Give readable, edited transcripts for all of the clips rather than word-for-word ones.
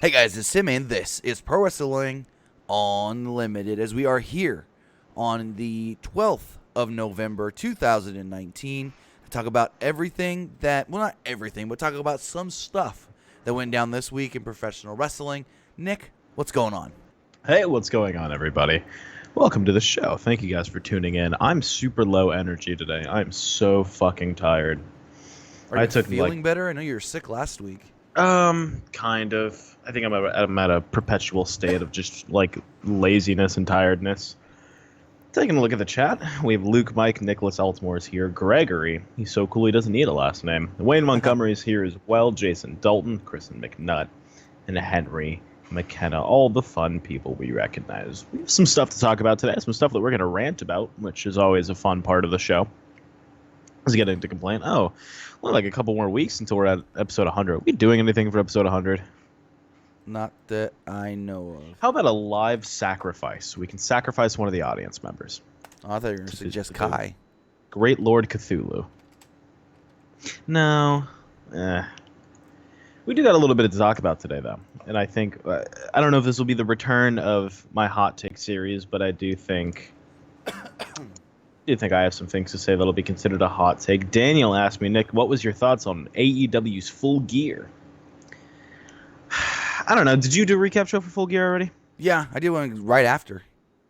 Hey guys, it's Tim and this is Pro Wrestling Unlimited as we are here on the 12th of November 2019 to talk about everything that, well, not everything, but talk about some stuff that went down this week in professional wrestling. Nick, what's going on? Hey, what's going on, everybody? Welcome to the show. Thank you guys for tuning in. I'm super low energy today. I'm so fucking tired. Are you feeling better? I know you were sick last week. Kind of. I think I'm at a perpetual state of just like laziness and tiredness. Taking a look at the chat, we have Luke, Mike, Nicholas Eltmore is here. Gregory, he's so cool he doesn't need a last name. Wayne Montgomery is here as well. Jason Dalton, Kristen McNutt, and Henry McKenna. All the fun people we recognize. We have some stuff to talk about today. Some stuff that we're going to rant about, which is always a fun part of the show. Is getting to complain. Oh, well, like a couple more weeks until we're at episode 100. Are we doing anything for episode 100? Not that I know of. How about a live sacrifice? We can sacrifice one of the audience members. Oh, I thought you were going to suggest Kai. Great Lord Cthulhu. No. We do got a little bit to talk about today, though. And I think, I don't know if this will be the return of my hot take series, but I do think I have some things to say that'll be considered a hot take. Daniel asked me, Nick, what was your thoughts on AEW's Full Gear? I don't know. Did you do a recap show for Full Gear already? Yeah, I did one right after.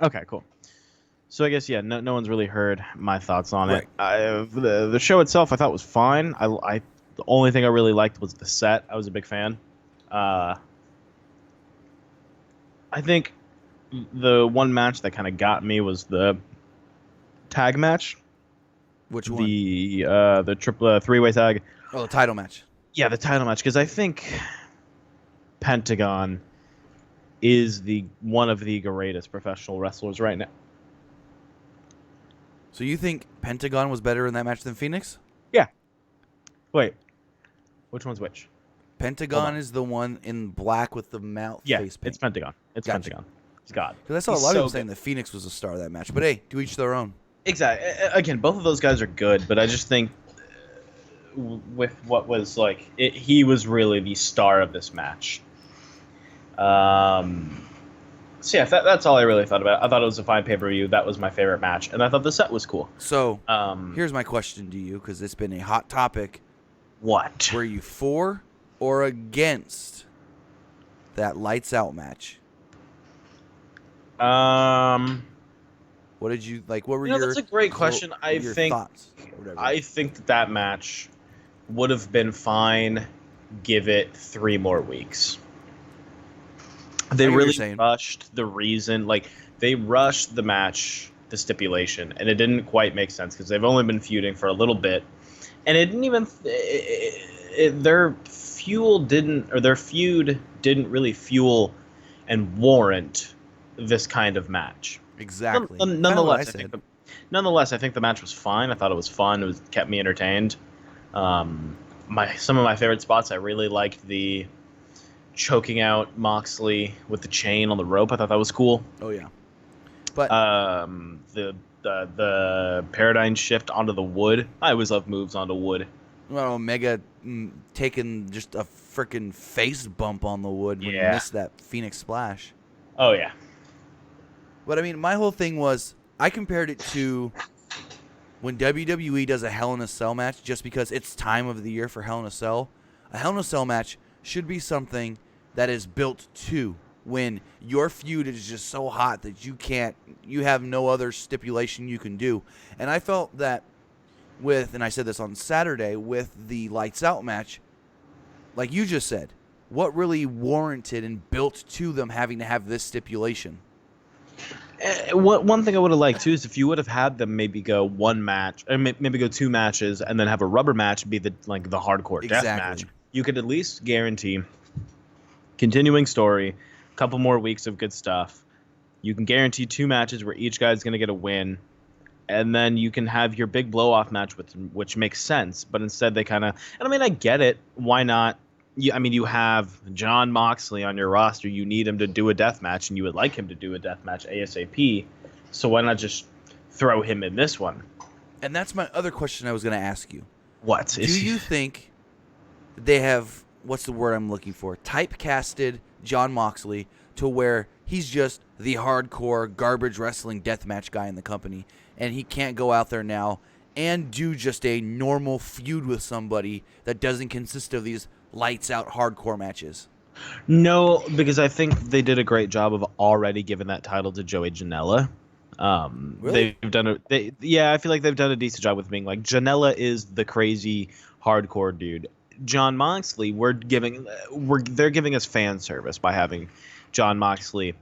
Okay, cool. So I guess, yeah, no one's really heard my thoughts on it. The show itself I thought was fine. The only thing I really liked was the set. I was a big fan. I think the one match that kind of got me was the tag match. Which one? The triple three-way tag. Oh, the title match. Yeah, the title match, because I think Pentagon is one of the greatest professional wrestlers right now. So you think Pentagon was better in that match than Phoenix? Yeah. Wait. Which one's which? Pentagon is the one in black with the mouth face paint. It's Pentagon. It's Gotcha. Pentagon. It's God. Because I saw a lot of people saying that Phoenix was the star of that match. But hey, to each their own. Exactly. Again, both of those guys are good, but I just think with what was like, he was really the star of this match. So yeah, that's all I really thought about it. I thought it was a fine pay-per-view. That was my favorite match, and I thought the set was cool. So here's my question to you, because it's been a hot topic. What? Were you for or against that Lights Out match? What did you like? What were your? That's a great question. I think thoughts, I think that match would have been fine. Give it 3 more weeks. They really rushed the reason. Like, they rushed the match, the stipulation, and it didn't quite make sense because they've only been feuding for a little bit, and it didn't even their feud didn't really fuel and warrant this kind of match. Exactly. Nonetheless, I think the match was fine. I thought it was fun. It kept me entertained. Some of my favorite spots, I really liked the choking out Moxley with the chain on the rope. I thought that was cool. Oh yeah. But the paradigm shift onto the wood. I always love moves onto wood. Well, Omega taking just a freaking face bump on the wood when he missed that Phoenix splash. Oh yeah. But I mean, my whole thing was I compared it to when WWE does a Hell in a Cell match, just because it's time of the year for Hell in a Cell. A Hell in a Cell match should be something that is built to when your feud is just so hot that you have no other stipulation you can do. And I felt that and I said this on Saturday, with the Lights Out match, like you just said, what really warranted and built to them having to have this stipulation? One thing I would have liked too is if you would have had them maybe go one match, or maybe go 2 matches, and then have a rubber match be the hardcore death match. You could at least guarantee continuing story, a couple more weeks of good stuff. You can guarantee 2 matches where each guy's going to get a win, and then you can have your big blow-off match, which makes sense. But instead they kind of... And I mean, I get it. Why not? You have John Moxley on your roster. You need him to do a death match, and you would like him to do a death match ASAP. So why not just throw him in this one? And that's my other question I was going to ask you. What? Do you think they have, what's the word I'm looking for, typecasted Jon Moxley to where he's just the hardcore garbage wrestling deathmatch guy in the company, and he can't go out there now and do just a normal feud with somebody that doesn't consist of these lights out hardcore matches. No, because I think they did a great job of already giving that title to Joey Janela. Really? They've done I feel like they've done a decent job with being like Janela is the crazy hardcore dude. Jon Moxley, they're giving us fan service by having Jon Moxley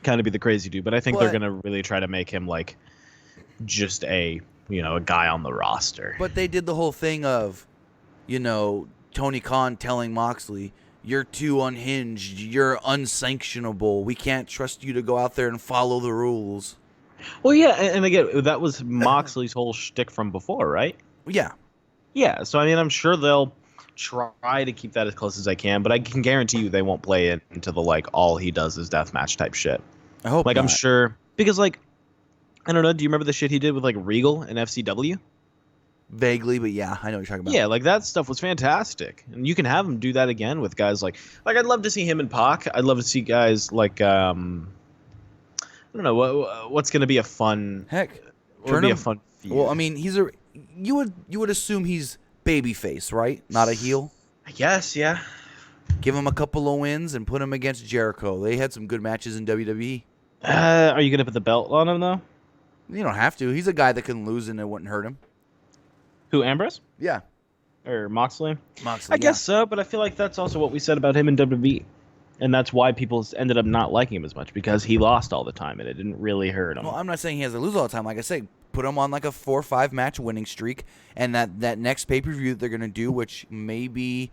kind of be the crazy dude, but I think they're gonna really try to make him like just a guy on the roster. But they did the whole thing of, Tony Khan telling Moxley, "You're too unhinged. You're unsanctionable. We can't trust you to go out there and follow the rules." Well, yeah, and again, that was Moxley's whole shtick from before, right? Yeah. Yeah, so I mean, I'm sure they'll try to keep that as close as they can, but I can guarantee you they won't play it into the like all he does is deathmatch type shit. I hope not. I'm sure because like I don't know. Do you remember the shit he did with like Regal and FCW? Vaguely, but yeah, I know what you're talking about. Yeah, like that stuff was fantastic, and you can have him do that again with guys like I'd love to see him and Pac. I'd love to see guys like I don't know what's gonna be a fun a fun feud. Well, I mean, you would assume he's babyface, right? Not a heel. I guess, yeah. Give him a couple of wins and put him against Jericho. They had some good matches in WWE. Are you gonna put the belt on him though? You don't have to. He's a guy that can lose and it wouldn't hurt him. Who, Ambrose? Yeah. Or Moxley? Moxley, I guess so, but I feel like that's also what we said about him in WWE. And that's why people ended up not liking him as much, because he lost all the time and it didn't really hurt him. Well, I'm not saying he has to lose all the time. Like I say, put him on like a 4 or 5 match winning streak, and that next pay-per-view that they're going to do, which may be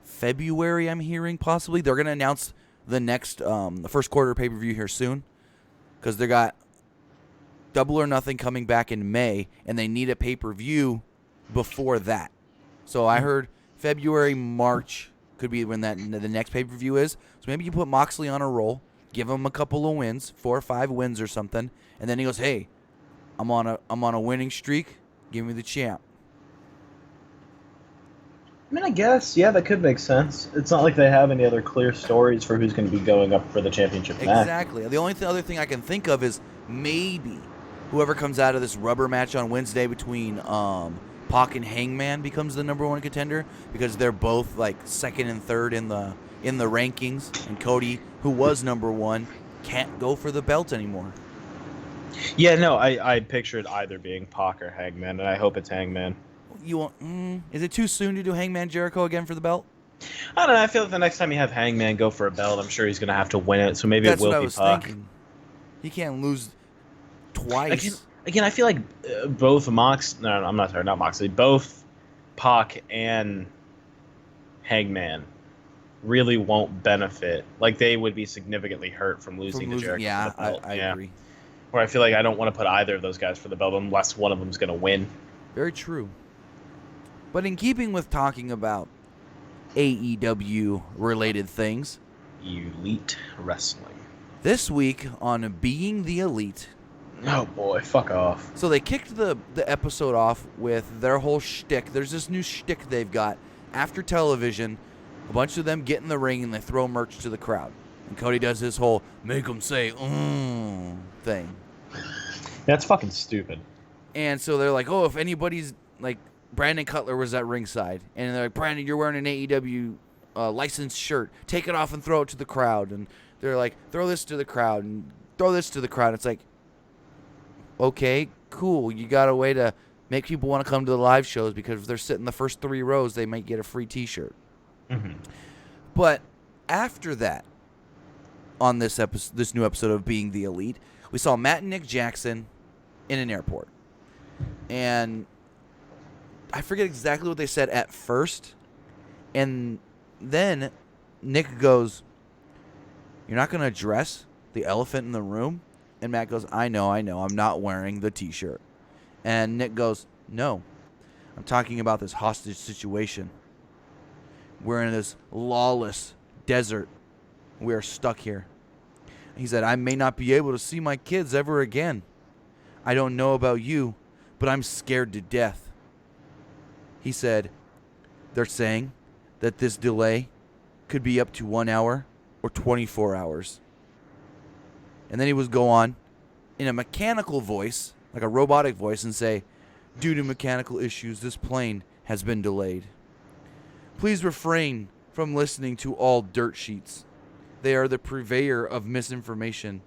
February, I'm hearing, possibly. They're going to announce the next, the first quarter pay-per-view here soon, because they got Double or Nothing coming back in May, and they need a pay-per-view before that. So I heard February, March could be when the next pay-per-view is. So maybe you put Moxley on a roll, give him a couple of wins, 4 or 5 wins or something, and then he goes, "Hey, I'm on a winning streak. Give me the champ." I mean, I guess, yeah, that could make sense. It's not like they have any other clear stories for who's going to be going up for the championship match. Exactly. The only other thing I can think of is maybe whoever comes out of this rubber match on Wednesday between Pac and Hangman becomes the number 1 contender, because they're both like second and third in the rankings, and Cody, who was number 1, can't go for the belt anymore. Yeah, no, I pictured either being Pac or Hangman, and I hope it's Hangman. You want? Is it too soon to do Hangman Jericho again for the belt? I don't know. I feel like the next time you have Hangman go for a belt, I'm sure he's going to have to win it. So maybe it will be Pac. That's what I was thinking. He can't lose twice. Again, I feel like both not Moxley. Both Pac and Hangman really won't benefit. Like, they would be significantly hurt from losing to Jericho. Yeah, for the belt. I agree. Where I feel like I don't want to put either of those guys for the belt unless one of them's going to win. Very true. But in keeping with talking about AEW related things, Elite Wrestling. This week on Being the Elite. Oh boy, fuck off. So they kicked the episode off with their whole shtick. There's this new shtick they've got. After television, a bunch of them get in the ring and they throw merch to the crowd. And Cody does his whole make them say thing. That's fucking stupid. And so they're like, oh, if anybody's like, Brandon Cutler was at ringside, and they're like, Brandon, you're wearing an AEW licensed shirt. Take it off and throw it to the crowd. And they're like, throw this to the crowd and throw this to the crowd. It's like, okay, cool. You got a way to make people want to come to the live shows, because if they're sitting the first 3 rows, they might get a free T-shirt. Mm-hmm. But after that, on this new episode of Being the Elite, we saw Matt and Nick Jackson in an airport. And I forget exactly what they said at first. And then Nick goes, "You're not going to address the elephant in the room?" And Matt goes, I know, I'm not wearing the T-shirt. And Nick goes, "No, I'm talking about this hostage situation. We're in this lawless desert. We are stuck here." He said, "I may not be able to see my kids ever again. I don't know about you, but I'm scared to death." He said, "They're saying that this delay could be up to 1 hour or 24 hours. And then he would go on in a mechanical voice, like a robotic voice, and say, due to mechanical issues, this plane has been delayed. Please refrain from listening to all dirt sheets. They are the purveyor of misinformation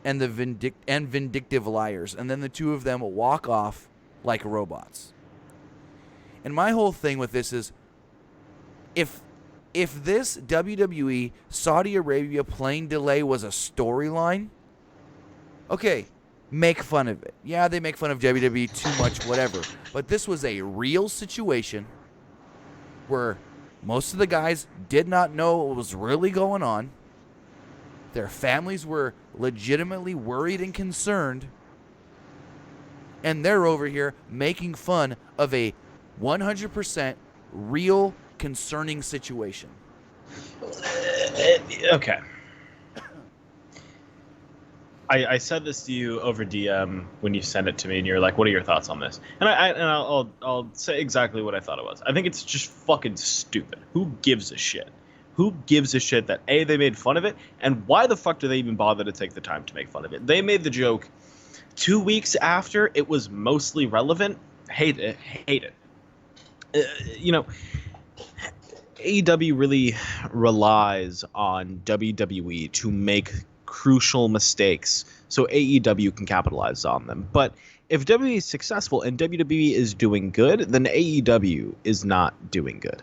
and the vindictive liars. And then the two of them walk off like robots. And my whole thing with this is, if this WWE Saudi Arabia plane delay was a storyline, okay, make fun of it. Yeah, they make fun of WWE too much, whatever. But this was a real situation where most of the guys did not know what was really going on. Their families were legitimately worried and concerned. And they're over here making fun of a 100% real, concerning situation. Okay. I said this to you over DM when you sent it to me, and you're like, "What are your thoughts on this?" And I'll say exactly what I thought it was. I think it's just fucking stupid. Who gives a shit? Who gives a shit that A, they made fun of it, and why the fuck do they even bother to take the time to make fun of it? They made the joke 2 weeks after it was mostly relevant. Hate it. AEW really relies on WWE to make crucial mistakes so AEW can capitalize on them. But if WWE is successful and WWE is doing good, then AEW is not doing good.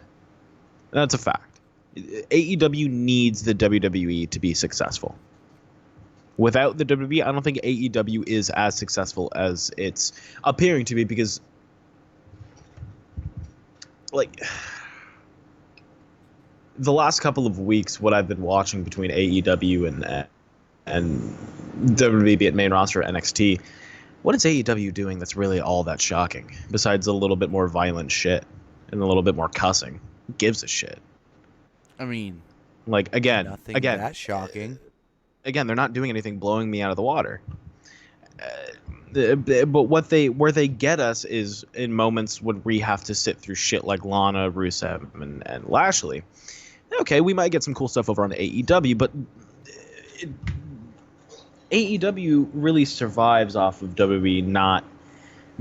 That's a fact. AEW needs the WWE to be successful. Without the WWE, I don't think AEW is as successful as it's appearing to be, because, like, the last couple of weeks, what I've been watching between AEW and WWE, be it main roster or NXT, what is AEW doing that's really all that shocking, besides a little bit more violent shit and a little bit more cussing? Who gives a shit? I mean, like, again, nothing that shocking. Again, they're not doing anything blowing me out of the water. But where they get us is in moments when we have to sit through shit like Lana, Rusev, and Lashley. Okay, we might get some cool stuff over on AEW, but AEW really survives off of WWE not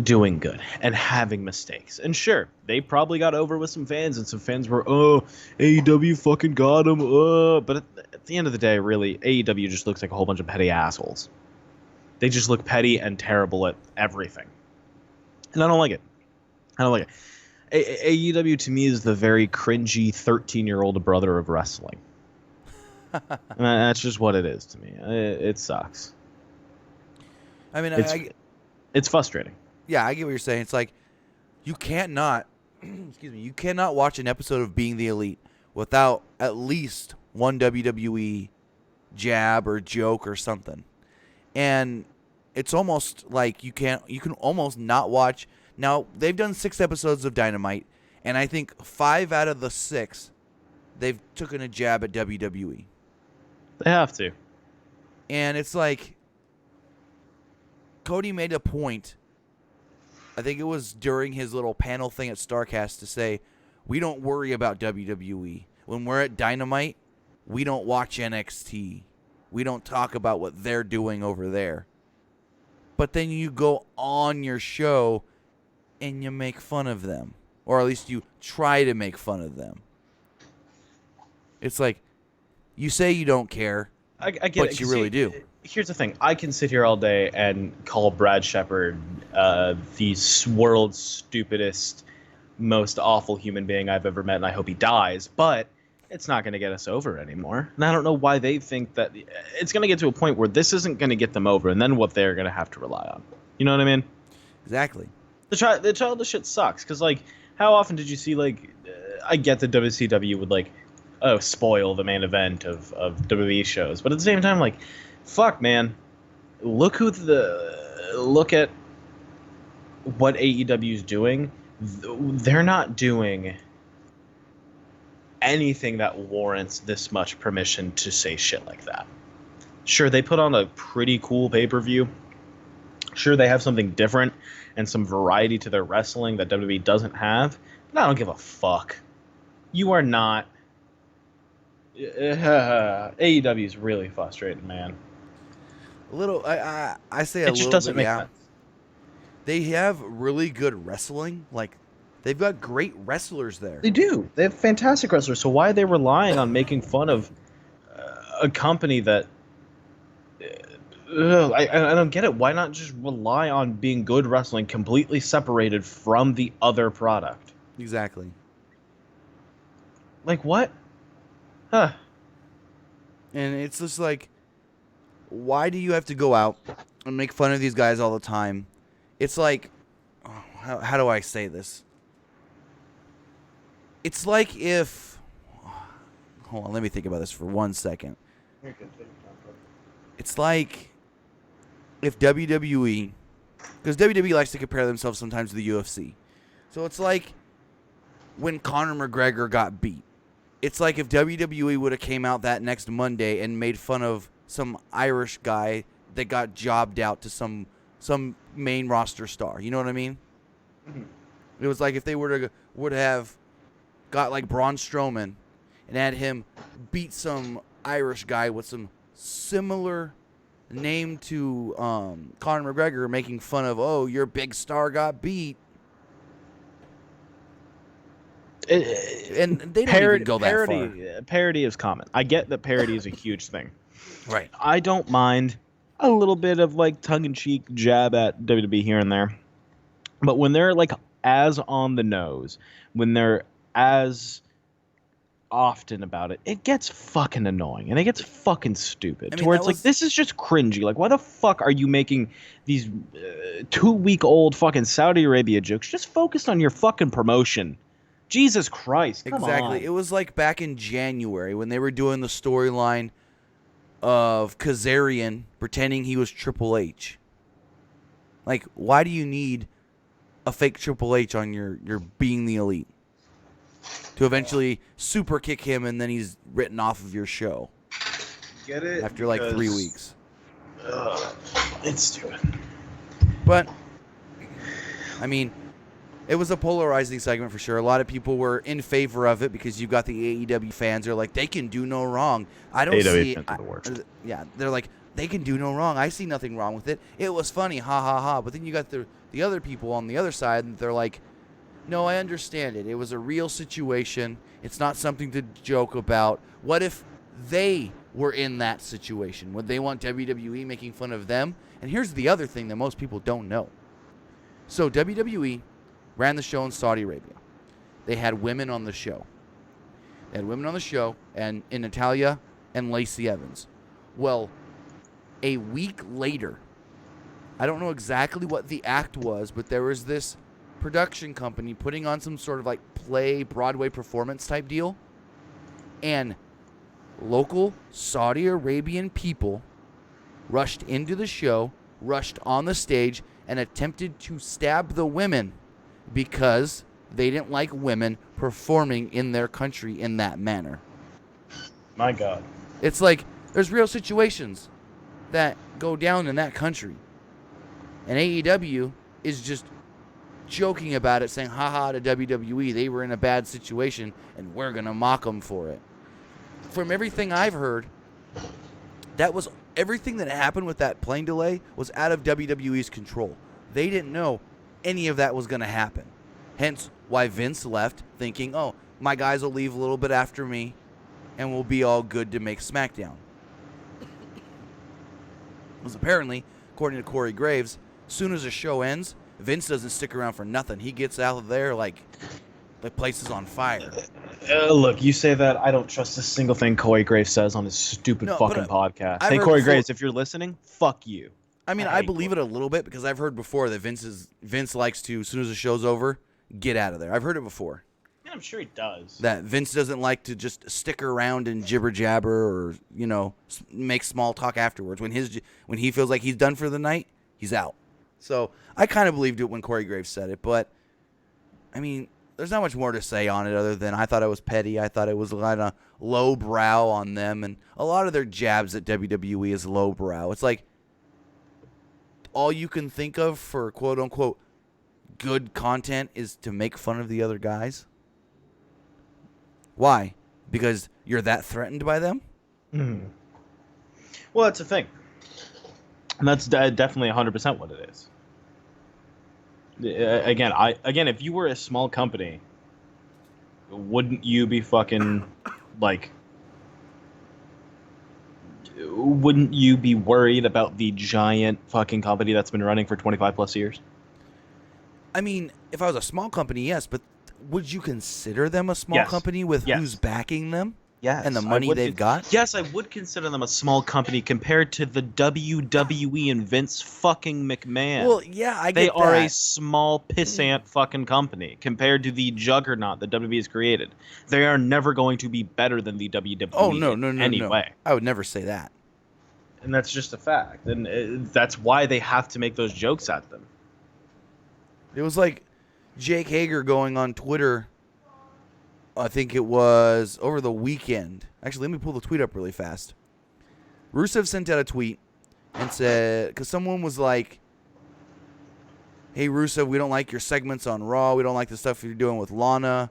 doing good and having mistakes. And sure, they probably got over with some fans, and some fans were, oh, AEW fucking got them. But at the end of the day, really, AEW just looks like a whole bunch of petty assholes. They just look petty and terrible at everything. And I don't like it. AEW to me is the very cringy 13-year-old brother of wrestling. That's just what it is to me. It sucks. I mean, it's frustrating. Yeah, I get what you're saying. It's like, you can't not, you cannot watch an episode of Being the Elite without at least one WWE jab or joke or something. And it's almost like you can almost not watch. Now, they've done 6 episodes of Dynamite, and I think 5 out of the 6, they've taken a jab at WWE. They have to. And it's like, Cody made a point, I think it was during his little panel thing at StarCast, to say, we don't worry about WWE. When we're at Dynamite, we don't watch NXT. We don't talk about what they're doing over there. But then you go on your show and you make fun of them. Or at least you try to make fun of them. It's like, you say you don't care, I get but it, you really do. Here's the thing. I can sit here all day and call Brad Shepard the world's stupidest, most awful human being I've ever met, and I hope he dies. But it's not going to get us over anymore. And I don't know why they think that it's going to get to a point where this isn't going to get them over, and then what they're going to have to rely on. You know what I mean? Exactly. The childish shit sucks, because, like, how often did you see, like, I get that WCW would, like, spoil the main event of WWE shows, but at the same time, like, fuck, man, look at what AEW is doing. They're not doing anything that warrants this much permission to say shit like that. Sure, they put on a pretty cool pay-per-view. Sure, they have something different and some variety to their wrestling that WWE doesn't have, but I don't give a fuck. You are not AEW is really frustrating, man. A little, I say a It just little bit, doesn't make yeah. sense. They have really good wrestling. Like, they've got great wrestlers there. They do. They have fantastic wrestlers. So why are they relying on making fun of a company that I don't get it. Why not just rely on being good wrestling completely separated from the other product? Exactly. Like what? Huh. And it's just like, why do you have to go out and make fun of these guys all the time? It's like, how do I say this? It's like if, hold on, let me think about this for 1 second. It's like if WWE, because WWE likes to compare themselves sometimes to the UFC. So it's like when Conor McGregor got beat. It's like if WWE would have came out that next Monday and made fun of some Irish guy that got jobbed out to some main roster star. You know what I mean? Mm-hmm. It was like if they would have got like Braun Strowman and had him beat some Irish guy with some similar name to Conor McGregor, making fun of, oh, your big star got beat. And they don't even go that far. Parody is common. I get that parody is a huge thing. Right. I don't mind a little bit of like tongue-in-cheek jab at WWE here and there. But when they're like as on the nose, when they're as often about it, it gets fucking annoying and it gets fucking stupid. To where it's like, this is just cringy. Like, why the fuck are you making these 2-week-old fucking Saudi Arabia jokes? Just focus on your fucking promotion. Jesus Christ, come exactly. on. It was like back in January when they were doing the storyline of Kazarian pretending he was Triple H. Like, why do you need a fake Triple H on your Being the Elite to eventually super kick him and then he's written off of your show? Get it? After like 3 weeks. It's stupid. But, I mean, it was a polarizing segment for sure. A lot of people were in favor of it because you've got the AEW fans. They're like, they can do no wrong. I don't see. Fans are the worst. Yeah, they're like, they can do no wrong. I see nothing wrong with it. It was funny, ha ha ha. But then you got the other people on the other side, and they're like, no, I understand it. It was a real situation. It's not something to joke about. What if they were in that situation? Would they want WWE making fun of them? And here's the other thing that most people don't know. So WWE ran the show in Saudi Arabia. They had women on the show. And in Natalia and Lacey Evans. Well, a week later, I don't know exactly what the act was, but there was this production company putting on some sort of like play Broadway performance type deal. And local Saudi Arabian people rushed into the show, rushed on the stage, and attempted to stab the women because they didn't like women performing in their country in that manner. My God. It's like there's real situations that go down in that country. And AEW is just joking about it, saying, haha, to WWE, they were in a bad situation, and we're going to mock them for it. From everything I've heard, that was everything that happened with that plane delay was out of WWE's control. They didn't know any of that was going to happen. Hence why Vince left thinking, oh, my guys will leave a little bit after me and we'll be all good to make SmackDown. Because apparently, according to Corey Graves, as soon as the show ends, Vince doesn't stick around for nothing. He gets out of there like the place is on fire. Look, you say that. I don't trust a single thing Corey Graves says on his stupid fucking podcast. Hey, Corey Graves, if you're listening, fuck you. I mean, I believe it a little bit because I've heard before that Vince likes to, as soon as the show's over, get out of there. I've heard it before. Yeah, I'm sure he does. That Vince doesn't like to just stick around and jibber jabber or, you know, make small talk afterwards. When he feels like he's done for the night, he's out. So I kind of believed it when Corey Graves said it, but I mean, there's not much more to say on it other than I thought it was petty. I thought it was kind of low brow on them, and a lot of their jabs at WWE is low brow. It's like all you can think of for quote unquote good content is to make fun of the other guys. Why? because you're that threatened by them? Mm. Well, that's the thing. And that's definitely 100% what it is. Again, if you were a small company, wouldn't you be fucking like? Wouldn't you be worried about the giant fucking company that's been running for 25 plus years? I mean, if I was a small company, yes, but would you consider them a small company with who's backing them? Yes. And the money they've got? Yes, I would consider them a small company compared to the WWE and Vince fucking McMahon. Well, yeah, I get They are that. a small pissant fucking company compared to the juggernaut that WWE has created. They are never going to be better than the WWE Oh, no, in any way. I would never say that. And that's just a fact. And that's why they have to make those jokes at them. It was like Jake Hager going on Twitter, I think it was over the weekend. Actually, let me pull the tweet up really fast. Rusev sent out a tweet and said, because someone was like, hey, Rusev, we don't like your segments on Raw. We don't like the stuff you're doing with Lana.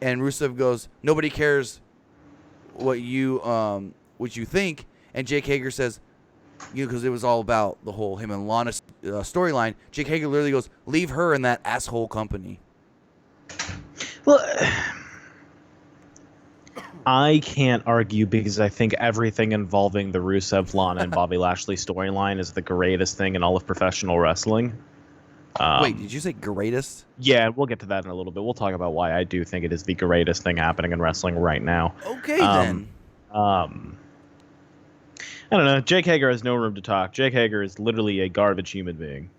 And Rusev goes, nobody cares what you think. And Jake Hager says, because it was all about the whole him and Lana storyline. Jake Hager literally goes, leave her in that asshole company. Well, I can't argue because I think everything involving the Rusev, Lana, and Bobby Lashley storyline is the greatest thing in all of professional wrestling. Wait, did you say greatest? Yeah, we'll get to that in a little bit. We'll talk about why I do think it is the greatest thing happening in wrestling right now. Okay, then. I don't know. Jake Hager has no room to talk. Jake Hager is literally a garbage human being.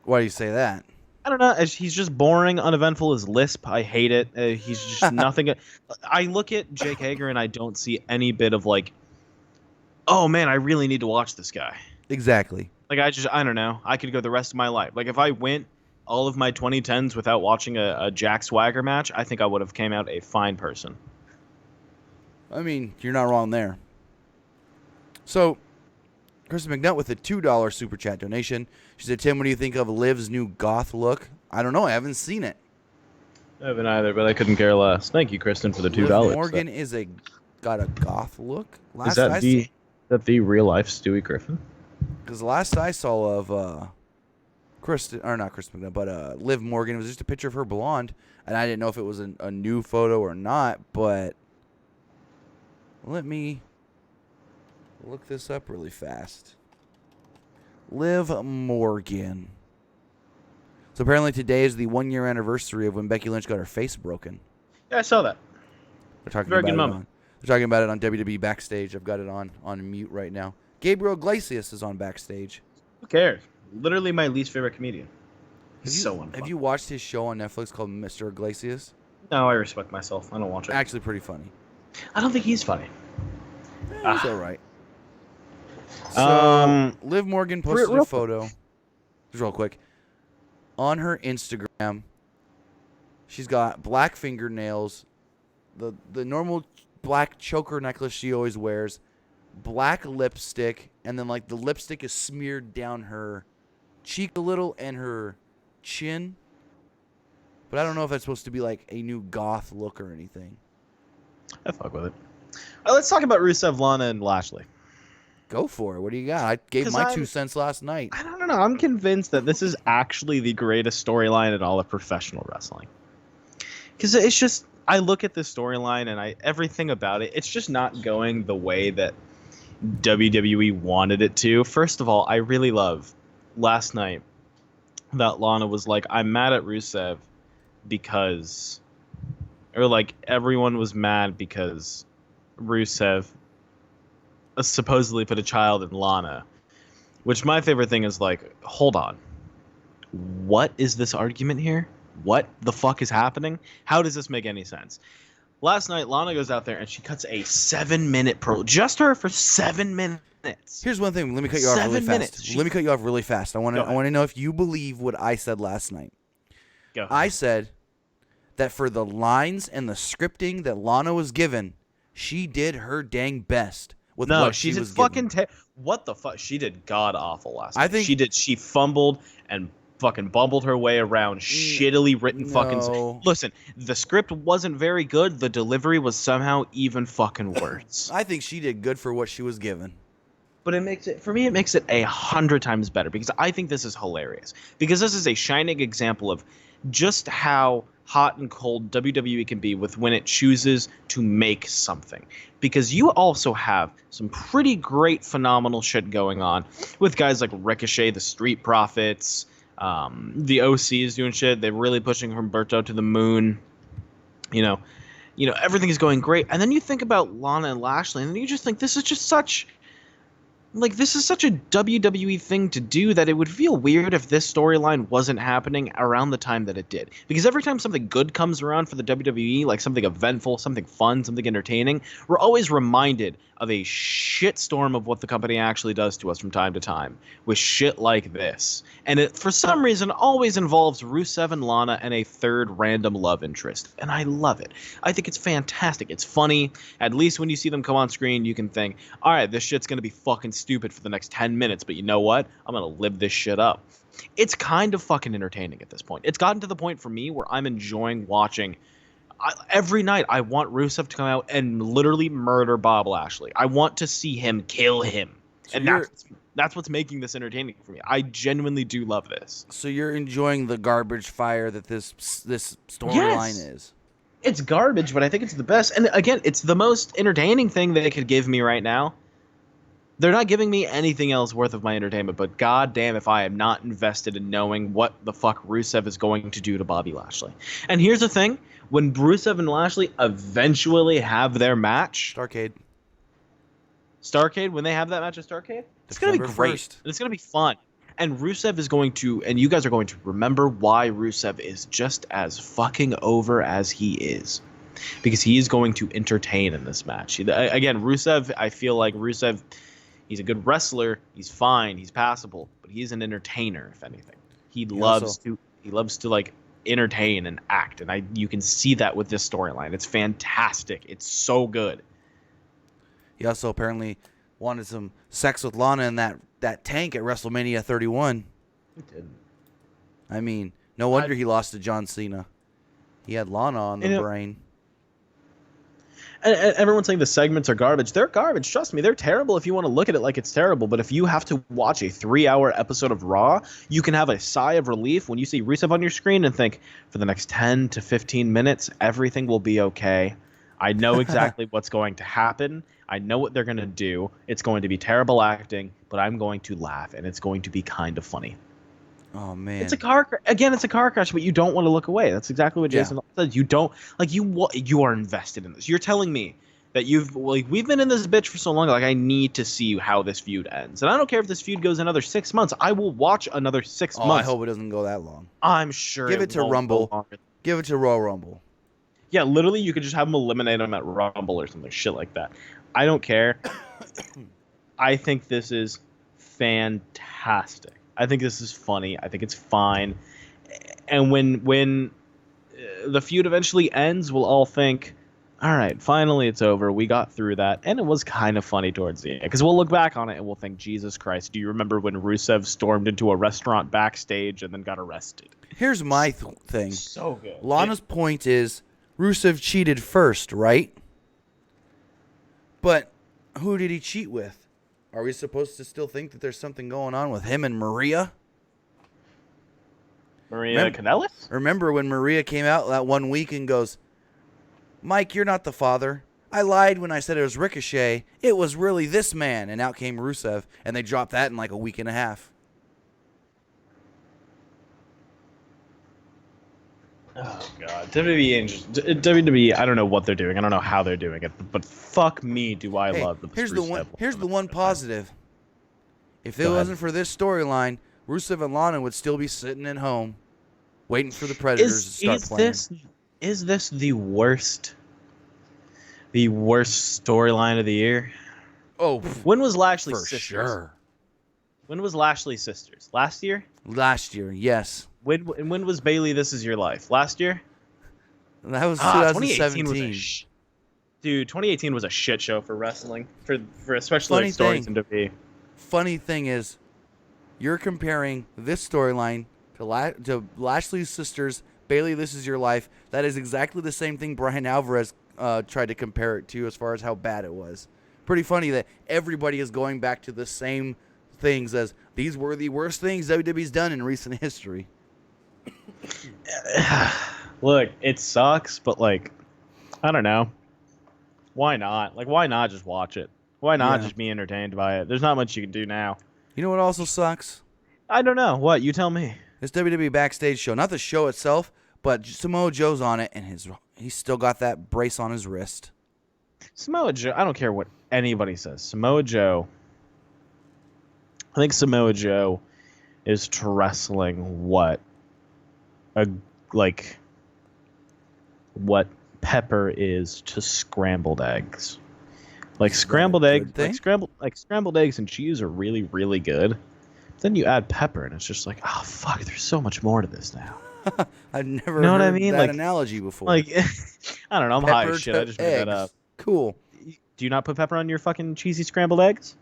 Why do you say that? I don't know. He's just boring, uneventful. His lisp, I hate it. He's just nothing. I look at Jake Hager and I don't see any bit of like, oh man, I really need to watch this guy. Exactly. Like I don't know. I could go the rest of my life. Like if I went all of my 2010s without watching a Jack Swagger match, I think I would have came out a fine person. I mean, you're not wrong there. So, Kristen McNutt with a $2 super chat donation. She said, Tim, what do you think of Liv's new goth look? I don't know. I haven't seen it. I haven't either, but I couldn't care less. Thank you, Kristen, for the $2. Liv Morgan got a goth look. Is that the real life Stewie Griffin? Because the last I saw of not Kristen McNutt, but Liv Morgan, it was just a picture of her blonde, and I didn't know if it was a new photo or not, but let me look this up really fast. Liv Morgan. So apparently today is the 1-year anniversary of when Becky Lynch got her face broken. Yeah, I saw that. They're talking Very about good it moment. They're talking about it on WWE Backstage. I've got it on mute right now. Gabriel Iglesias is on Backstage. Who cares? Literally my least favorite comedian. So unfun. Have you watched his show on Netflix called Mr. Iglesias? No, I respect myself. I don't watch it. Actually pretty funny. I don't think he's funny. He's all right. So, Liv Morgan posted a photo, just real quick, on her Instagram. She's got black fingernails, the normal black choker necklace she always wears, black lipstick, and then like the lipstick is smeared down her cheek a little and her chin. But I don't know if that's supposed to be like a new goth look or anything. I fuck with it. Let's talk about Rusev, Lana, and Lashley. Go for it. What do you got? I gave my 2 cents last night. I don't know. I'm convinced that this is actually the greatest storyline in all of professional wrestling. Because it's just, I look at this storyline and everything about it, it's just not going the way that WWE wanted it to. First of all, I really love last night that Lana was like, I'm mad at Rusev because, or like everyone was mad because Rusev supposedly put a child in Lana, which my favorite thing is like, hold on, what is this argument here? What the fuck is happening? How does this make any sense? Last night, Lana goes out there and she cuts a 7-minute just her for 7 minutes. Here's one thing. Let me cut you off really fast. Let me cut you off really fast. I want to know if you believe what I said last night. Go. I said that for the lines and the scripting that Lana was given, she did her dang best. No, she did fucking what the fuck? She did god awful last night. She fumbled and fucking bumbled her way around shittily written fucking. Listen, the script wasn't very good. The delivery was somehow even fucking worse. I think she did good for what she was given. But it makes it 100 times better because I think this is hilarious. Because this is a shining example of just how hot and cold WWE can be with when it chooses to make something. Because you also have some pretty great, phenomenal shit going on with guys like Ricochet, the Street Profits, the OC is doing shit. They're really pushing Humberto to the moon. You know, everything is going great. And then you think about Lana and Lashley, and you just think this is such a WWE thing to do that it would feel weird if this storyline wasn't happening around the time that it did. Because every time something good comes around for the WWE, like something eventful, something fun, something entertaining, we're always reminded of a shitstorm of what the company actually does to us from time to time with shit like this. And it, for some reason, always involves Rusev and Lana and a third random love interest. And I love it. I think it's fantastic. It's funny. At least when you see them come on screen, you can think, all right, this shit's going to be fucking stupid for the next 10 minutes, but you know what? I'm going to live this shit up. It's kind of fucking entertaining at this point. It's gotten to the point for me where I'm enjoying watching. Every night, I want Rusev to come out and literally murder Bob Lashley. I want to see him kill him. So and that's what's making this entertaining for me. I genuinely do love this. So you're enjoying the garbage fire that this storyline is. It's garbage, but I think it's the best. And again, it's the most entertaining thing they could give me right now. They're not giving me anything else worth of my entertainment, but goddamn if I am not invested in knowing what the fuck Rusev is going to do to Bobby Lashley. And here's the thing. When Rusev and Lashley eventually have their match... Starrcade, when they have that match at Starrcade, it's going to be great. 1st. It's going to be fun. And Rusev is going to... And you guys are going to remember why Rusev is just as fucking over as he is. Because he is going to entertain in this match. Again, Rusev, I feel like Rusev... He's a good wrestler. He's fine. He's passable, but he's an entertainer. If anything, he loves to like entertain and act, and you can see that with this storyline. It's fantastic. It's so good. He also apparently wanted some sex with Lana in that tank at WrestleMania 31. He didn't. I mean, no wonder he lost to John Cena. He had Lana on the brain. And everyone's saying the segments are garbage. They're garbage. Trust me, they're terrible if you want to look at it like it's terrible. But if you have to watch a 3-hour episode of Raw, you can have a sigh of relief when you see Rusev on your screen and think, for the next 10 to 15 minutes, everything will be okay. I know exactly what's going to happen. I know what they're going to do. It's going to be terrible acting, but I'm going to laugh, and it's going to be kind of funny. Oh man! It's a car crash, but you don't want to look away. That's exactly what Jason said. You don't you are invested in this. You're telling me that we've been in this bitch for so long. Like I need to see how this feud ends, and I don't care if this feud goes another 6 months. I will watch another 6 months. I hope it doesn't go that long. I'm sure. Give it to Rumble. Give it to Royal Rumble. Yeah, literally, you could just have them eliminate them at Rumble or something shit like that. I don't care. I think this is fantastic. I think this is funny. I think it's fine. And when the feud eventually ends, we'll all think, all right, finally it's over. We got through that. And it was kind of funny towards the end. Because we'll look back on it and we'll think, Jesus Christ, do you remember when Rusev stormed into a restaurant backstage and then got arrested? Here's my thing. So good. Lana's point is Rusev cheated first, right? But who did he cheat with? Are we supposed to still think that there's something going on with him and Maria? Maria Kanellis? Remember when Maria came out that one week and goes, Mike, you're not the father. I lied when I said it was Ricochet. It was really this man. And out came Rusev, and they dropped that in like a week and a half. Oh, God. WWE, I don't know what they're doing. I don't know how they're doing it. But fuck me, do I love the Here's the one positive. If it wasn't for this storyline, Rusev and Lana would still be sitting at home waiting for the Predators to start playing. Is this the worst storyline of the year? Oh, when was Lashley's for sisters? Sure. When was Lashley's sisters? Last year? Last year, yes. When was Bailey This Is Your Life? Last year? That was 2017. 2018 was a shit show for wrestling, for especially stories in WWE. Funny thing is, you're comparing this storyline to Lashley's sisters, Bailey, this is your life. That is exactly the same thing Brian Alvarez tried to compare it to as far as how bad it was. Pretty funny that everybody is going back to the same things as these were the worst things WWE's done in recent history. Look, it sucks, but like, I don't know. Why not? Like, why not just watch it? Why not just be entertained by it? There's not much you can do now. You know what also sucks? I don't know. What? You tell me. This WWE backstage show, not the show itself, but Samoa Joe's on it, and he's still got that brace on his wrist. Samoa Joe, I don't care what anybody says. Samoa Joe, I think Samoa Joe is to wrestling what pepper is to scrambled eggs. Like scrambled eggs, scrambled eggs and cheese are really, really good. Then you add pepper, and it's just like, oh fuck, there's so much more to this now. I've never heard that analogy before. Like, I don't know, I'm high as shit. I just made that up. Cool. Do you not put pepper on your fucking cheesy scrambled eggs?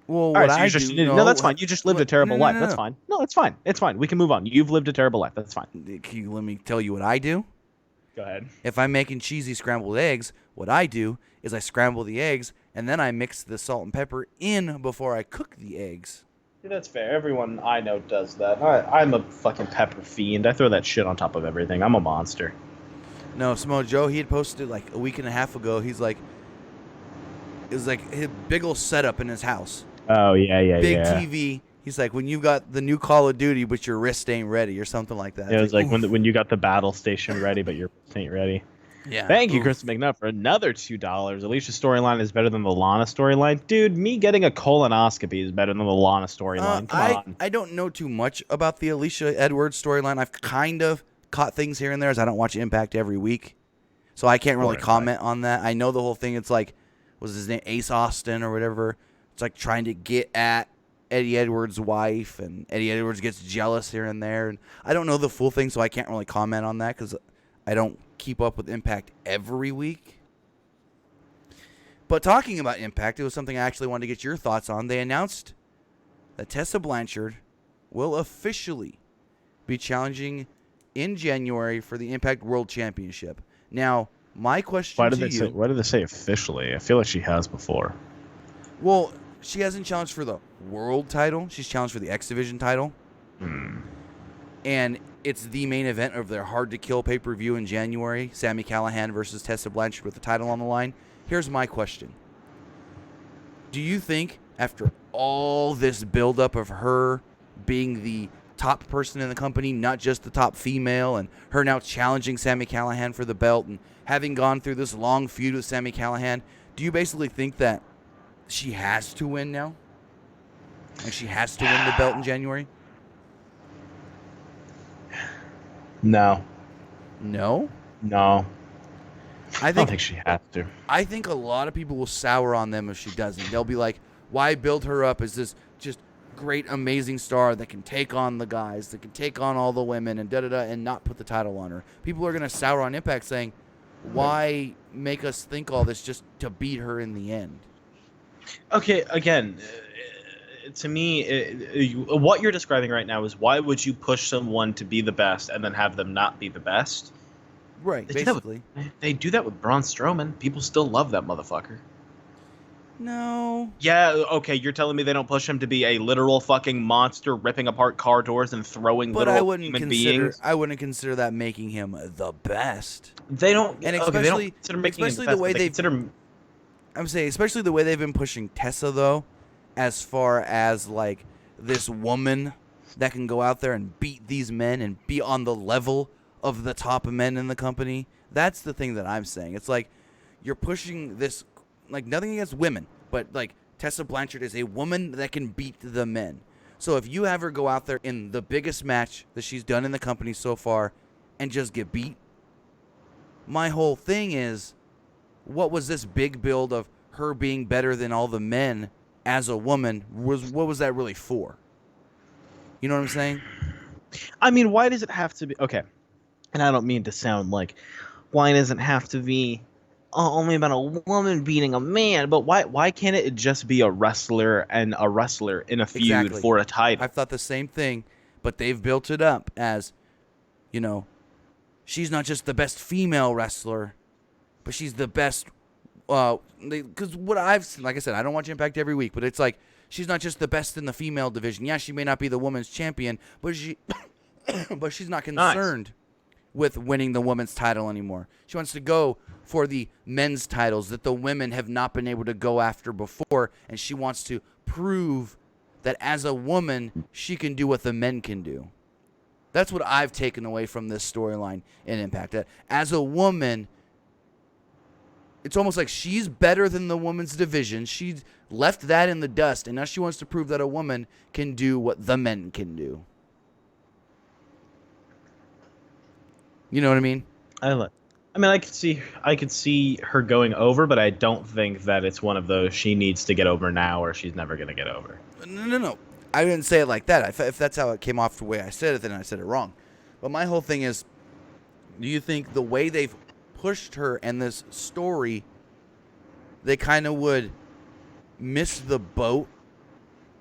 Well, what I do, no, that's fine. You just lived a terrible life. That's fine. No, that's fine. It's fine. We can move on. You've lived a terrible life. That's fine. Let me tell you what I do. Go ahead. If I'm making cheesy scrambled eggs, what I do is I scramble the eggs, and then I mix the salt and pepper in before I cook the eggs. Yeah, that's fair. Everyone I know does that. I'm a fucking pepper fiend. I throw that shit on top of everything. I'm a monster. No, Samoa Joe, he had posted like a week and a half ago. He's like, it was like his big old setup in his house. Oh, yeah. Big TV. He's like, when you've got the new Call of Duty, but your wrist ain't ready or something like that. Yeah, it was like when you got the battle station ready, but your wrist ain't ready. Yeah. Thank you, Chris McNutt, for another $2. Alicia's storyline is better than the Lana storyline. Dude, me getting a colonoscopy is better than the Lana storyline. Come on. I don't know too much about the Alicia Edwards storyline. I've kind of caught things here and there as I don't watch Impact every week. So I can't really comment on that. I know the whole thing. It's like, was his name Ace Austin or whatever? It's like trying to get at Eddie Edwards' wife, and Eddie Edwards gets jealous here and there. And I don't know the full thing, so I can't really comment on that because I don't keep up with Impact every week. But talking about Impact, it was something I actually wanted to get your thoughts on. They announced that Tessa Blanchard will officially be challenging in January for the Impact World Championship. Now, my question to you... Why did they say officially? I feel like she has before. Well, she hasn't challenged for the world title. She's challenged for the X Division title. And it's the main event of their Hard to Kill pay-per-view in January. Sami Callihan versus Tessa Blanchard with the title on the line. Here's my question. Do you think, after all this buildup of her being the top person in the company, not just the top female, and her now challenging Sami Callihan for the belt, and having gone through this long feud with Sami Callihan, do you basically think that she has to win now? Like she has to win the belt in January? No. No? No. I don't think she has to. I think a lot of people will sour on them if she doesn't. They'll be like, why build her up as this just great, amazing star that can take on the guys, that can take on all the women, and da-da-da, and not put the title on her? People are going to sour on Impact saying, why make us think all this just to beat her in the end? Okay, again, to me, what you're describing right now is why would you push someone to be the best and then have them not be the best? Right, basically. They do that with Braun Strowman. People still love that motherfucker. No. Yeah, okay, you're telling me they don't push him to be a literal fucking monster ripping apart car doors and throwing literal human beings? I wouldn't consider that making him the best. They don't, and especially, they don't consider making him the best, the way they consider. I'm saying, especially the way they've been pushing Tessa, though, as far as, like, this woman that can go out there and beat these men and be on the level of the top men in the company. That's the thing that I'm saying. It's like you're pushing this, like, nothing against women, but, like, Tessa Blanchard is a woman that can beat the men. So if you have her go out there in the biggest match that she's done in the company so far and just get beat, my whole thing is, what was this big build of her being better than all the men as a woman? What was that really for? You know what I'm saying? I mean, why does it have to be... Okay, and I don't mean to sound like, why does it have to be only about a woman beating a man? But why can't it just be a wrestler and a wrestler in a feud for a title? I've thought the same thing, But they've built it up as, she's not just the best female wrestler, but she's the best. Because what I've seen, like I said, I don't watch Impact every week, but it's like she's not just the best in the female division. Yeah, she may not be the women's champion, but but she's not concerned with winning the women's title anymore. She wants to go for the men's titles that the women have not been able to go after before, and she wants to prove that as a woman, she can do what the men can do. That's what I've taken away from this storyline in Impact. That as a woman, it's almost like she's better than the women's division. She left that in the dust, and now she wants to prove that a woman can do what the men can do. You know what I mean? I could see her going over, but I don't think that it's one of those she needs to get over now or she's never going to get over. No. I didn't say it like that. If that's how it came off the way I said it, then I said it wrong. But my whole thing is, do you think the way they've pushed her and this story, they kind of would miss the boat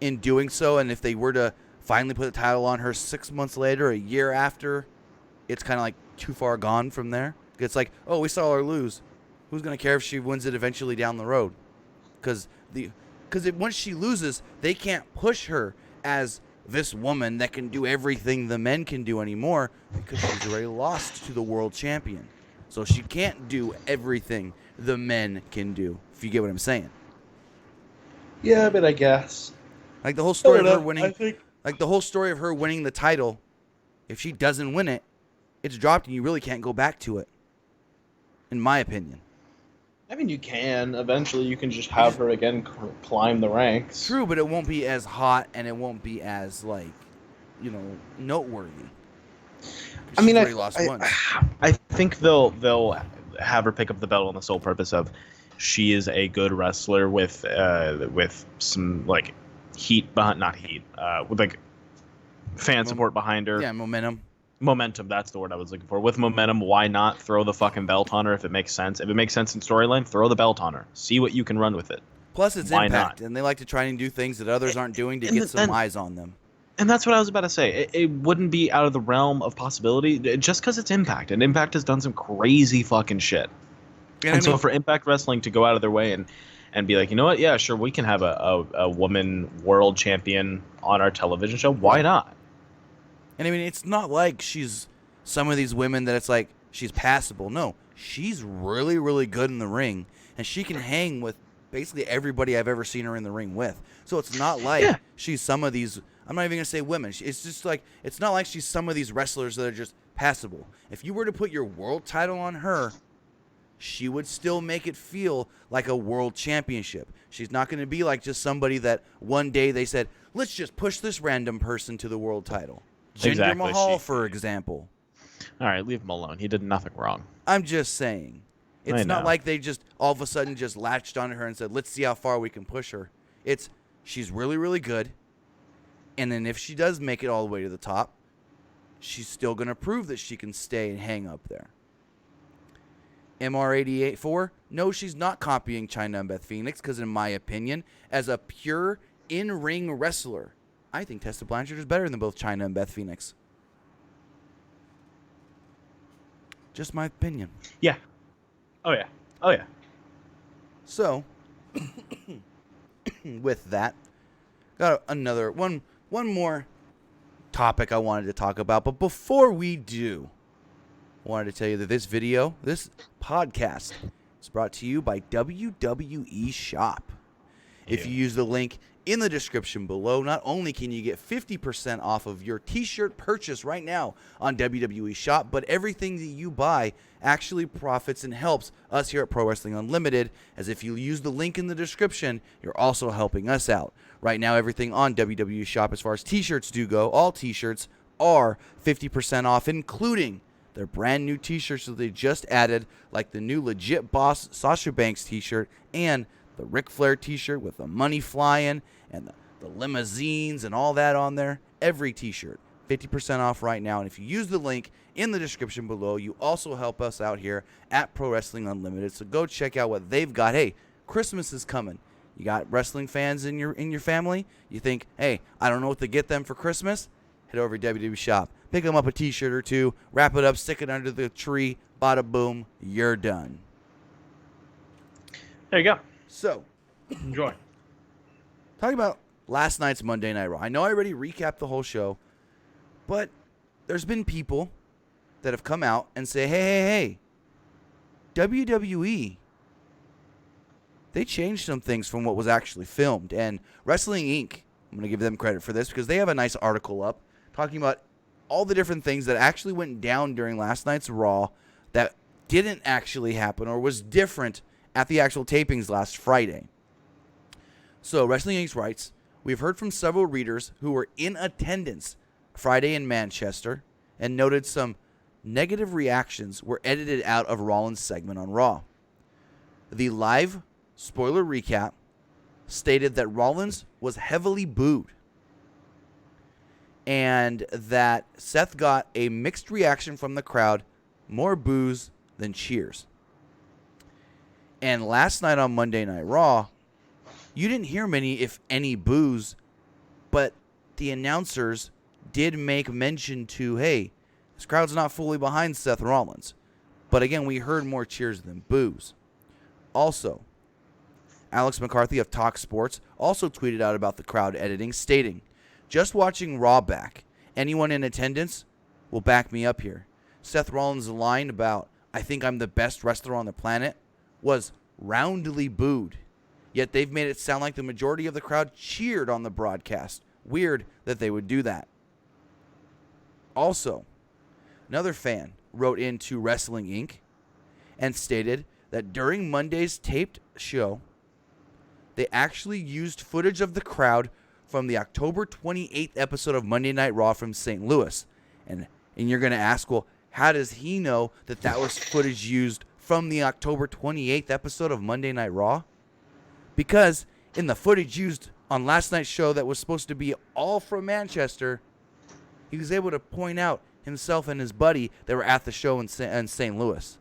in doing so? And if they were to finally put the title on her 6 months later, a year after, it's kind of like too far gone from there? It's like, oh, we saw her lose. Who's going to care if she wins it eventually down the road? Because once she loses, they can't push her as this woman that can do everything the men can do anymore because she's already lost to the world champion. So she can't do everything the men can do, if you get what I'm saying. Yeah, but I guess. Like the whole story of her winning, the whole story of her winning the title, if she doesn't win it, it's dropped and you really can't go back to it. In my opinion. I mean, you can. Eventually, you can just have her again climb the ranks. True, but it won't be as hot and it won't be as, noteworthy. I mean, I think they'll have her pick up the belt on the sole purpose of she is a good wrestler with some, heat behind, not heat, with, fan support behind her. Yeah, momentum. Momentum, that's the word I was looking for. With momentum, why not throw the fucking belt on her if it makes sense? If it makes sense in storyline, throw the belt on her. See what you can run with it. Plus, it's Impact, and they like to try and do things that others aren't doing to get some eyes on them. And that's what I was about to say. It wouldn't be out of the realm of possibility just because it's Impact, and Impact has done some crazy fucking shit. So for Impact Wrestling to go out of their way and be like, you know what? Yeah, sure, we can have a woman world champion on our television show. Why not? And it's not like she's some of these women that it's like she's passable. No, she's really, really good in the ring, and she can hang with basically everybody I've ever seen her in the ring with. So it's not like she's some of these, I'm not even going to say women. It's just like, it's not like she's some of these wrestlers that are just passable. If you were to put your world title on her, she would still make it feel like a world championship. She's not going to be like just somebody that one day they said, let's just push this random person to the world title. Jinder Mahal, for example. All right, leave him alone. He did nothing wrong. I'm just saying. It's not like they just all of a sudden just latched onto her and said, let's see how far we can push her. She's really, really good. And then if she does make it all the way to the top, she's still going to prove that she can stay and hang up there. MR884, no, she's not copying Chyna and Beth Phoenix because, in my opinion, as a pure in-ring wrestler, I think Tessa Blanchard is better than both Chyna and Beth Phoenix. Just my opinion. Yeah. Oh, yeah. So, with that, got another one more topic I wanted to talk about. But before we do, I wanted to tell you that this podcast, is brought to you by WWE Shop. If you use the link in the description below, not only can you get 50% off of your t-shirt purchase right now on WWE Shop, but everything that you buy actually profits and helps us here at Pro Wrestling Unlimited, as if you use the link in the description, you're also helping us out. Right now, everything on WWE Shop as far as t-shirts do go, all t-shirts are 50% off, including their brand new t-shirts that they just added, like the new Legit Boss Sasha Banks t-shirt and the Ric Flair t-shirt with the money flying and the limousines and all that on there. Every t-shirt, 50% off right now. And if you use the link in the description below, you also help us out here at Pro Wrestling Unlimited. So go check out what they've got. Hey, Christmas is coming. You got wrestling fans in your family? You think, hey, I don't know what to get them for Christmas? head over to WWE Shop. Pick them up a t-shirt or two, wrap it up, stick it under the tree, bada boom, you're done. There you go. So, Enjoy. talking about last night's Monday Night Raw. I know I already recapped the whole show, but there's been people that have come out and say, hey, WWE, they changed some things from what was actually filmed. And Wrestling Inc., I'm going to give them credit for this because they have a nice article up talking about all the different things that actually went down during last night's Raw that didn't actually happen or was different at the actual tapings last Friday. So Wrestling Inc. writes, we've heard from several readers who were in attendance Friday in Manchester and noted some negative reactions were edited out of Rollins' segment on Raw. The live spoiler recap stated that Rollins was heavily booed and that Seth got a mixed reaction from the crowd, more boos than cheers. And last night on Monday Night Raw, you didn't hear many, if any, boos, but the announcers did make mention to, hey, this crowd's not fully behind Seth Rollins. But again, we heard more cheers than boos. Also, Alex McCarthy of Talk Sports also tweeted out about the crowd editing, stating, just watching Raw back. Anyone in attendance will back me up here. Seth Rollins' line about, I think I'm the best wrestler on the planet, was roundly booed. Yet they've made it sound like the majority of the crowd cheered on the broadcast. Weird that they would do that. Also, another fan wrote into Wrestling Inc. and stated that during Monday's taped show, they actually used footage of the crowd from the October 28th episode of Monday Night Raw from St. Louis. And you're going to ask, well, how does he know that that was footage used from the October 28th episode of Monday Night Raw? Because in the footage used on last night's show that was supposed to be all from Manchester, he was able to point out himself and his buddy that were at the show in St. Louis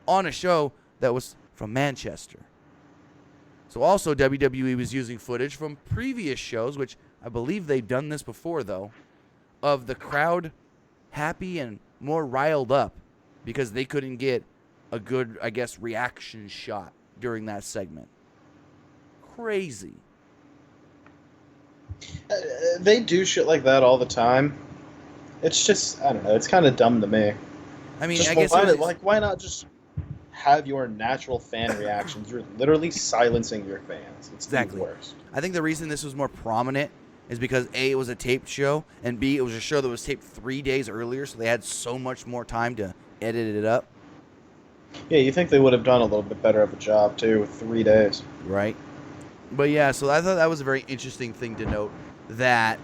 on a show that was from Manchester. So also WWE was using footage from previous shows, which I believe they've done this before, though, of the crowd happy and more riled up because they couldn't get a good, I guess, reaction shot during that segment. Crazy. They do shit like that all the time. It's just, I don't know, it's kind of dumb to me. I mean, just I guess why not just have your natural fan reactions? You're literally silencing your fans. It's exactly the worst. I think the reason this was more prominent is because A, it was a taped show, and B, it was a show that was taped 3 days earlier, so they had so much more time to edit it up. Yeah, you think they would have done a little bit better of a job, too, with 3 days. Right. But yeah, so I thought that was a very interesting thing to note, that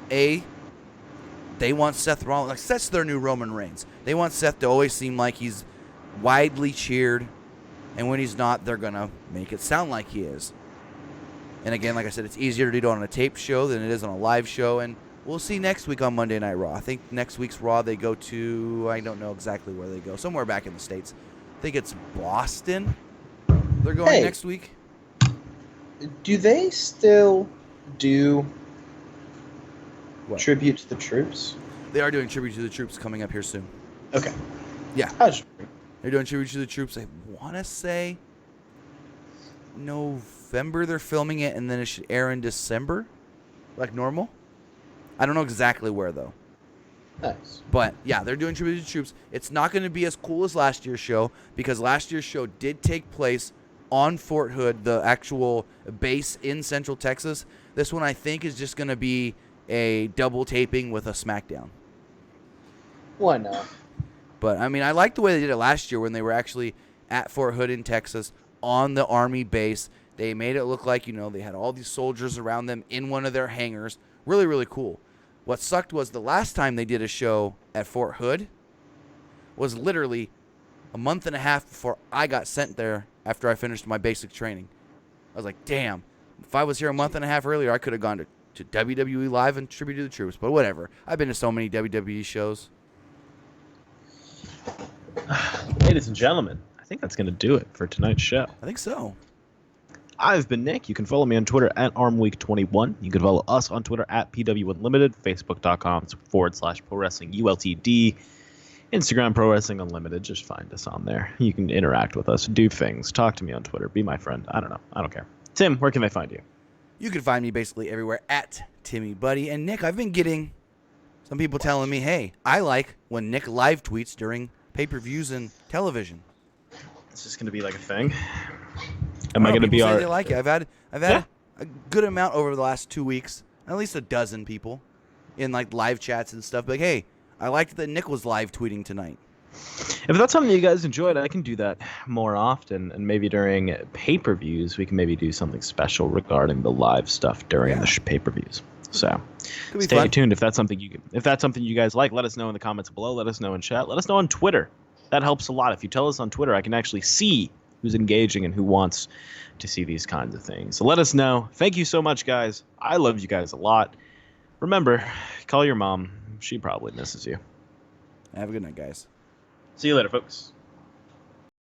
A, they want Seth Rollins, like Seth's their new Roman Reigns. They want Seth to always seem like he's widely cheered, and when he's not, they're going to make it sound like he is. And again, like I said, it's easier to do it on a taped show than it is on a live show, and we'll see next week on Monday Night Raw. I think next week's Raw, they go to, I don't know exactly where they go, somewhere back in the States. I think it's Boston they're going next week. Do they still do What? tribute to the troops? They are doing Tribute to the Troops coming up here soon. Okay. Yeah. They're doing Tribute to the Troops, I want to say November they're filming it, and then it should air in December, like normal. I don't know exactly where, though. Nice. But, yeah, they're doing Tribute to the Troops. It's not going to be as cool as last year's show, because last year's show did take place on Fort Hood, the actual base in Central Texas. This one, I think, is just going to be a double taping with a SmackDown. Why not? But, I mean, I like the way they did it last year when they were actually at Fort Hood in Texas on the Army base. They made it look like, they had all these soldiers around them in one of their hangars. Really, really cool. What sucked was the last time they did a show at Fort Hood was literally a month and a half before I got sent there after I finished my basic training. I was like, damn, if I was here a month and a half earlier, I could have gone to WWE Live and Tribute to the Troops. But whatever. I've been to so many WWE shows. Ladies and gentlemen, I think that's going to do it for tonight's show. I think so. I've been Nick. You can follow me on Twitter at ArmWeek21. You can follow us on Twitter at PWUnlimited, Facebook.com/Pro Wrestling ULTD, Instagram Pro Wrestling Unlimited. Just find us on there. You can interact with us, do things, talk to me on Twitter, be my friend. I don't know. I don't care. Tim, where can they find you? You can find me basically everywhere at Timmy Buddy. And Nick, I've been getting some people telling me, hey, I like when Nick live tweets during pay-per-views and television. It's just going to be like a thing. Am I going to be They like it. I've had a good amount over the last 2 weeks, at least a dozen people in like live chats and stuff. Like, hey, I liked that Nick was live tweeting tonight. If that's something you guys enjoyed, I can do that more often, and maybe during pay-per-views, we can maybe do something special regarding the live stuff during the pay-per-views. So stay tuned if that's something you guys like. Let us know in the comments below. Let us know in chat. Let us know on Twitter. That helps a lot. If you tell us on Twitter, I can actually see who's engaging and who wants to see these kinds of things. So let us know. Thank you so much, guys. I love you guys a lot. Remember, call your mom. She probably misses you. Have a good night, guys. See you later, folks.